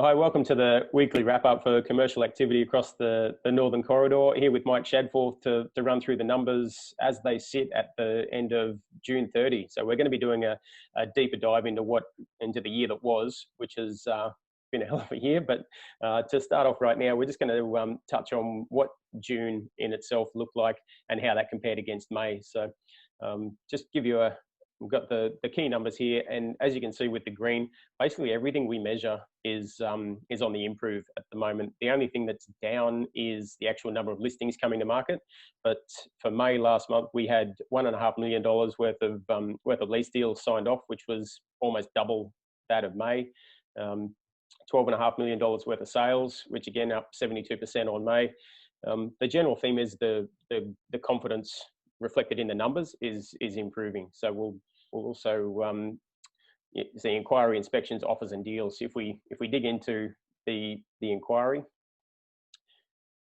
Hi, welcome to the weekly wrap-up for commercial activity across the Northern Corridor. Here with Mike Shadforth to run through the numbers as they sit at the end of June 30. So we're going to be doing a deeper dive into the year that was, which has been a hell of a year. But to start off right now, we're just going to touch on what June in itself looked like and how that compared against May. So just give you we've got the key numbers here, and as you can see with the green, basically everything we measure is on the improve at the moment. The only thing that's down is the actual number of listings coming to market. But for May last month, we had $1.5 million worth of lease deals signed off, which was almost double that of May. $12.5 million worth of sales, which again up 72% on May. The general theme is the confidence reflected in the numbers is improving. So we'll also see inquiry, inspections, offers, and deals. If we dig into the inquiry,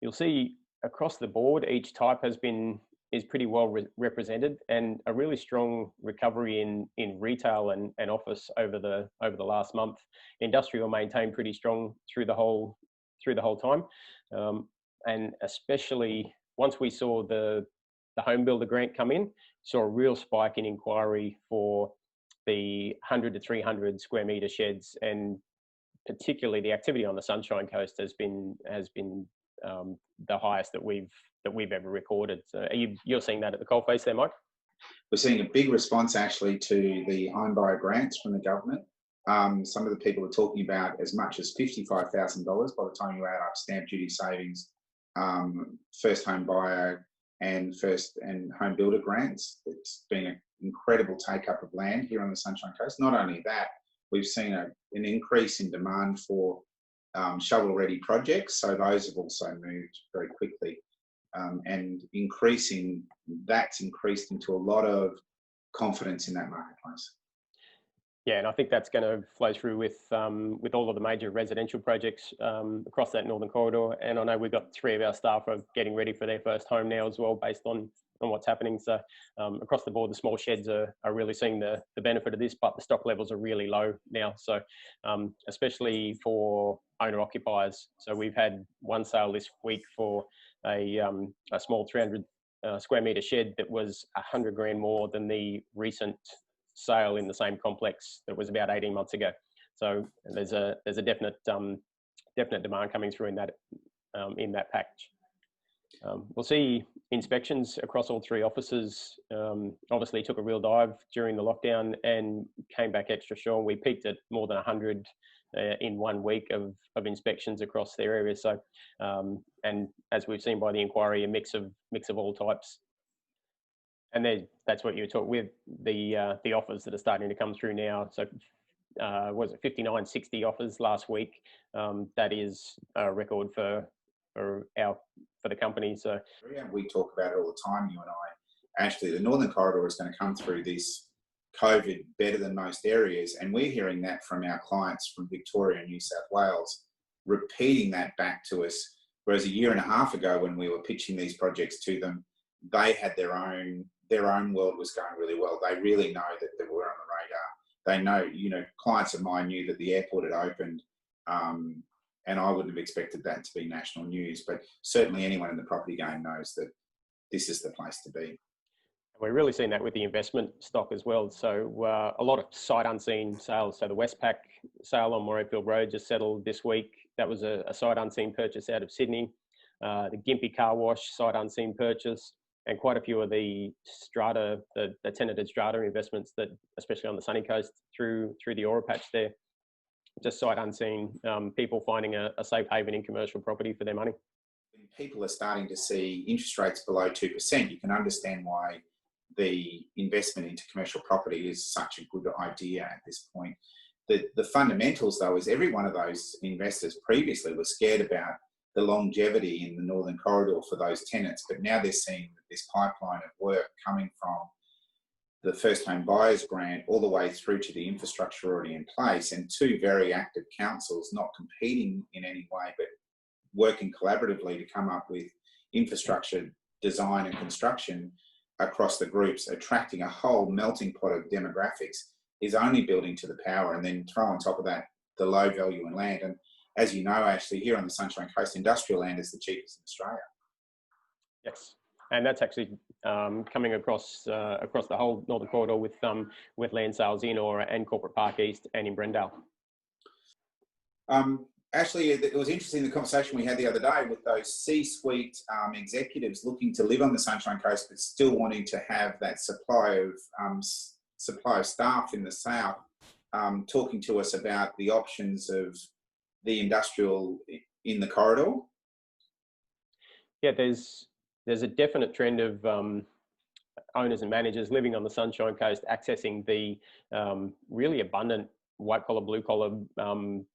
you'll see across the board each type is pretty well represented, and a really strong recovery in retail and office over the last month. Industrial maintained pretty strong through the whole time, and especially once we saw the home builder grant come in, saw a real spike in inquiry for the 100 to 300 square metre sheds, and particularly the activity on the Sunshine Coast has been the highest that we've ever recorded. So you're seeing that at the coalface there, Mike? We're seeing a big response actually to the home buyer grants from the government. Some of the people are talking about as much as $55,000 by the time you add up stamp duty savings, first home buyer and home builder grants. It's been an incredible take up of land here on the Sunshine Coast. Not only that, we've seen an increase in demand for shovel ready projects. So those have also moved very quickly, and that's increased into a lot of confidence in that marketplace. Yeah, and I think that's going to flow through with all of the major residential projects across that Northern Corridor. And I know we've got 3 of our staff are getting ready for their first home now as well, based on what's happening. So across the board, the small sheds are really seeing the benefit of this, but the stock levels are really low now. So especially for owner occupiers. So we've had one sale this week for a small 300 square metre shed that was $100,000 more than the recent sale in the same complex that was about 18 months ago. So there's a definite demand coming through in that package. We'll see inspections across all 3 offices. Obviously took a real dive during the lockdown and came back extra strong. We peaked at more than 100 in 1 week of inspections across their area. So and as we've seen by the inquiry, a mix of all types. And that's what you were talking with the offers that are starting to come through now. So was it 5960 offers last week? That is a record for the company. So we talk about it all the time, you and I. Actually, the Northern Corridor is going to come through this COVID better than most areas, and we're hearing that from our clients from Victoria and New South Wales, repeating that back to us. Whereas a year and a half ago, when we were pitching these projects to them, they had their own world was going really well. They really know that we're on the radar. They know, clients of mine knew that the airport had opened, and I wouldn't have expected that to be national news, but certainly anyone in the property game knows that this is the place to be. We're really seeing that with the investment stock as well. So a lot of sight unseen sales. So the Westpac sale on Morayfield Road just settled this week. That was a sight unseen purchase out of Sydney. The Gympie Car Wash sight unseen purchase, and quite a few of the strata, the tenanted strata investments that, especially on the sunny coast through the Aura patch there, just sight unseen, people finding a safe haven in commercial property for their money. When people are starting to see interest rates below 2%, you can understand why the investment into commercial property is such a good idea at this point. The fundamentals, though, is every one of those investors previously was scared about the longevity in the Northern Corridor for those tenants, but now they're seeing this pipeline of work coming from the first home buyers grant all the way through to the infrastructure already in place, and 2 very active councils not competing in any way, but working collaboratively to come up with infrastructure design and construction across the groups, attracting a whole melting pot of demographics, is only building to the power. And then throw on top of that the low value in land. And as you know, Ashley, here on the Sunshine Coast, industrial land is the cheapest in Australia. Yes, and that's actually coming across the whole Northern Corridor with land sales in Aura and Corporate Park East and in Brendale. Ashley, it was interesting the conversation we had the other day with those C-suite executives looking to live on the Sunshine Coast, but still wanting to have that supply of staff in the south. Talking to us about the options of the industrial in the corridor. Yeah, there's a definite trend of owners and managers living on the Sunshine Coast accessing the really abundant white collar, blue collar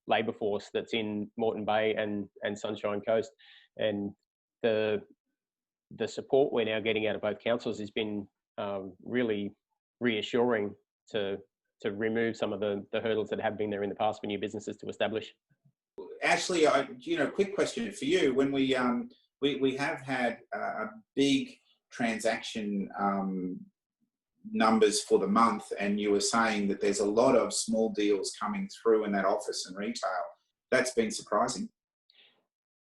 labour force that's in Moreton Bay and Sunshine Coast, and the support we're now getting out of both councils has been really reassuring to remove some of the hurdles that have been there in the past for new businesses to establish. Ashley, quick question for you. When we have had a big transaction numbers for the month, and you were saying that there's a lot of small deals coming through in that office and retail. That's been surprising.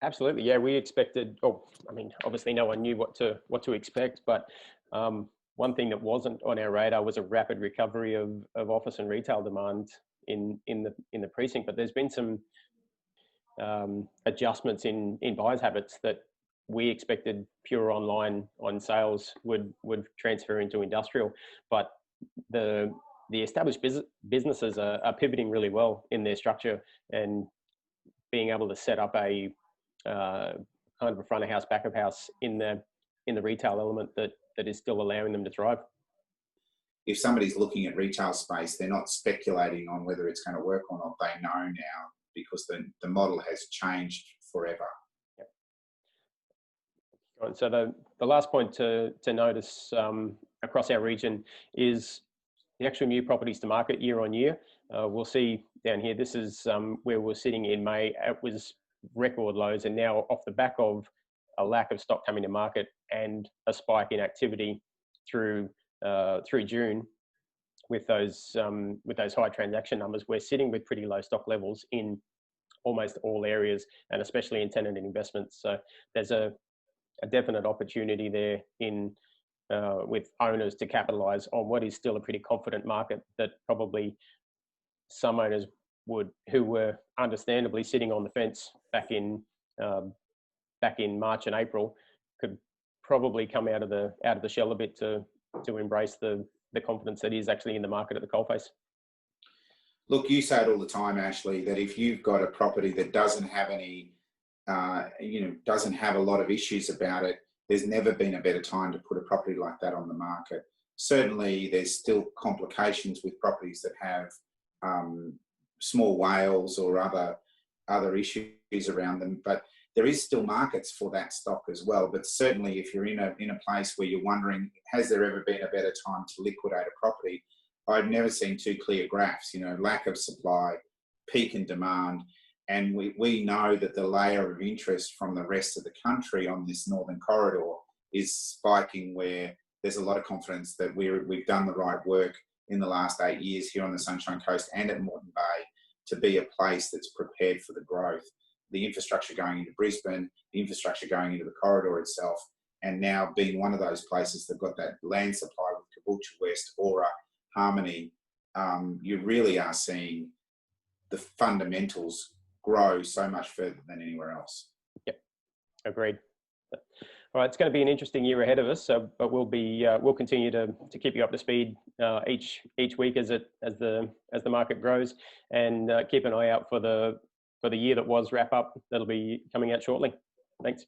Absolutely, yeah. We expected. Obviously, no one knew what to expect, but one thing that wasn't on our radar was a rapid recovery of office and retail demand in the precinct. But there's been some adjustments in buyers' habits that we expected pure online on sales would transfer into industrial, but the established businesses are pivoting really well in their structure and being able to set up a kind of a front of house, back of house in the retail element that is still allowing them to thrive. If somebody's looking at retail space, they're not speculating on whether it's going to work or not. They know now because the model has changed forever. And so the last point to notice across our region is the actual new properties to market year on year. We'll see down here, this is where we're sitting in May. It was record lows, and now off the back of a lack of stock coming to market and a spike in activity through June with those high transaction numbers, we're sitting with pretty low stock levels in almost all areas, and especially in tenant and investments. So there's a definite opportunity there with owners to capitalise on what is still a pretty confident market that probably some owners who were understandably sitting on the fence back in March and April could probably come out of the shell a bit to embrace the confidence that is actually in the market at the coalface. Look, you say it all the time, Ashley, that if you've got a property that doesn't have any doesn't have a lot of issues about it, there's never been a better time to put a property like that on the market. Certainly, there's still complications with properties that have small whales or other issues around them, but there is still markets for that stock as well. But certainly, if you're in a place where you're wondering, has there ever been a better time to liquidate a property? I've never seen two clear graphs. Lack of supply, peak in demand. And we know that the layer of interest from the rest of the country on this northern corridor is spiking, where there's a lot of confidence that we've done the right work in the last 8 years here on the Sunshine Coast and at Moreton Bay to be a place that's prepared for the growth. The infrastructure going into Brisbane, the infrastructure going into the corridor itself, and now being one of those places that got that land supply with Caboolture West, Aura, Harmony, you really are seeing the fundamentals grow so much further than anywhere else. Yep, agreed. All right, it's going to be an interesting year ahead of us. But we'll continue to keep you up to speed each week as the market grows, and keep an eye out for the year that was wrap up that'll be coming out shortly. Thanks.